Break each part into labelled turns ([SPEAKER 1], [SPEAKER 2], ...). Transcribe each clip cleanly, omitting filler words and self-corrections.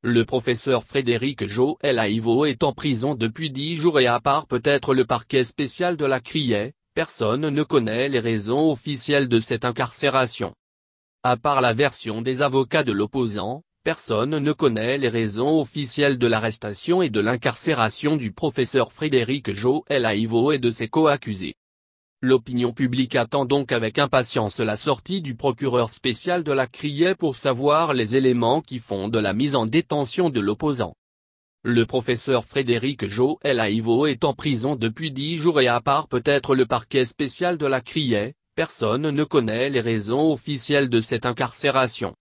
[SPEAKER 1] Le professeur Frédéric Joël Aïvo est en prison depuis 10 jours et à part peut-être le parquet spécial de la Criée, personne ne connaît les raisons officielles de cette incarcération. À part la version des avocats de l'opposant, personne ne connaît les raisons officielles de l'arrestation et de l'incarcération du professeur Frédéric Joël Aïvo et de ses co-accusés. L'opinion publique attend donc avec impatience la sortie du procureur spécial de la Criée pour savoir les éléments qui fondent la mise en détention de l'opposant. Le professeur Frédéric Joël Aïvo est en prison depuis 10 jours et à part peut-être le parquet spécial de la Criée, personne ne connaît les raisons officielles de cette incarcération.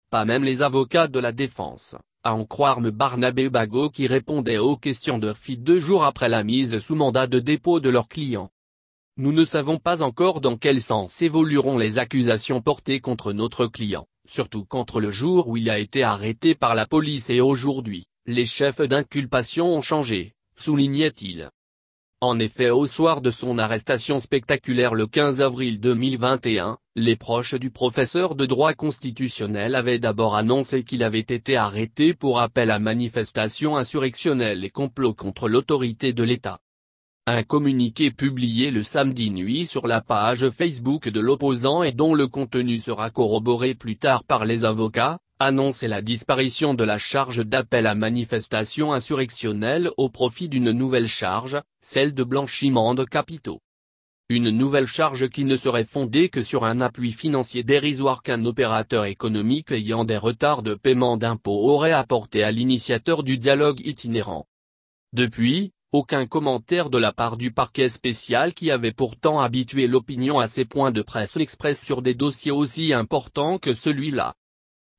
[SPEAKER 1] Pas même les avocats de la défense, à en croire M. Barnabé Bago qui répondait aux questions de FI 2 jours après la mise sous mandat de dépôt de leur client. Nous ne savons pas encore dans quel sens évolueront les accusations portées contre notre client, surtout contre le jour où il a été arrêté par la police et aujourd'hui, les chefs d'inculpation ont changé, soulignait-il. En effet, au soir de son arrestation spectaculaire le 15 avril 2021, les proches du professeur de droit constitutionnel avaient d'abord annoncé qu'il avait été arrêté pour appel à manifestation insurrectionnelle et complot contre l'autorité de l'État. Un communiqué publié le samedi nuit sur la page Facebook de l'opposant et dont le contenu sera corroboré plus tard par les avocats, annonçait la disparition de la charge d'appel à manifestation insurrectionnelle au profit d'une nouvelle charge, celle de blanchiment de capitaux. Une nouvelle charge qui ne serait fondée que sur un appui financier dérisoire qu'un opérateur économique ayant des retards de paiement d'impôts aurait apporté à l'initiateur du dialogue itinérant. Depuis, aucun commentaire de la part du parquet spécial qui avait pourtant habitué l'opinion à ces points de presse express sur des dossiers aussi importants que celui-là.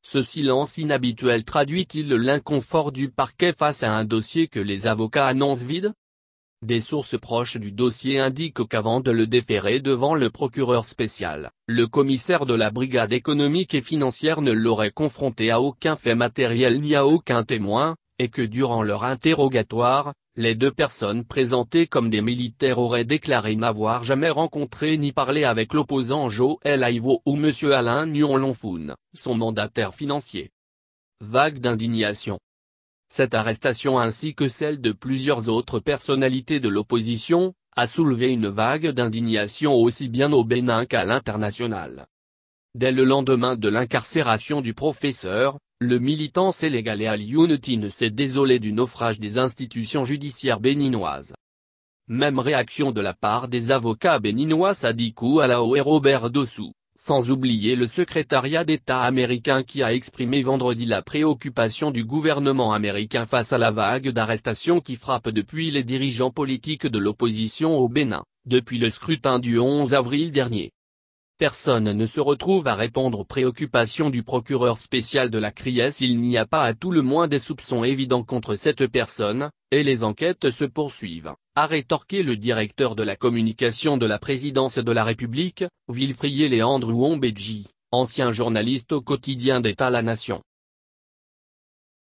[SPEAKER 1] Ce silence inhabituel traduit-il l'inconfort du parquet face à un dossier que les avocats annoncent vide? Des sources proches du dossier indiquent qu'avant de le déférer devant le procureur spécial, le commissaire de la brigade économique et financière ne l'aurait confronté à aucun fait matériel ni à aucun témoin, et que durant leur interrogatoire, les deux personnes présentées comme des militaires auraient déclaré n'avoir jamais rencontré ni parlé avec l'opposant Joël Aïvo ou M. Alain Nyon-Lonfoun, son mandataire financier. Vague d'indignation. Cette arrestation ainsi que celle de plusieurs autres personnalités de l'opposition, a soulevé une vague d'indignation aussi bien au Bénin qu'à l'international. Dès le lendemain de l'incarcération du professeur, le militant sénégalais Alioune Tine s'est désolé du naufrage des institutions judiciaires béninoises. Même réaction de la part des avocats béninois Sadikou Alao et Robert Dossou, sans oublier le secrétariat d'État américain qui a exprimé vendredi la préoccupation du gouvernement américain face à la vague d'arrestations qui frappe depuis les dirigeants politiques de l'opposition au Bénin, depuis le scrutin du 11 avril dernier. Personne ne se retrouve à répondre aux préoccupations du procureur spécial de la Criée s'il n'y a pas à tout le moins des soupçons évidents contre cette personne, et les enquêtes se poursuivent, a rétorqué le directeur de la communication de la présidence de la République, Wilfried Léandre Ouombedji, ancien journaliste au quotidien d'État La Nation.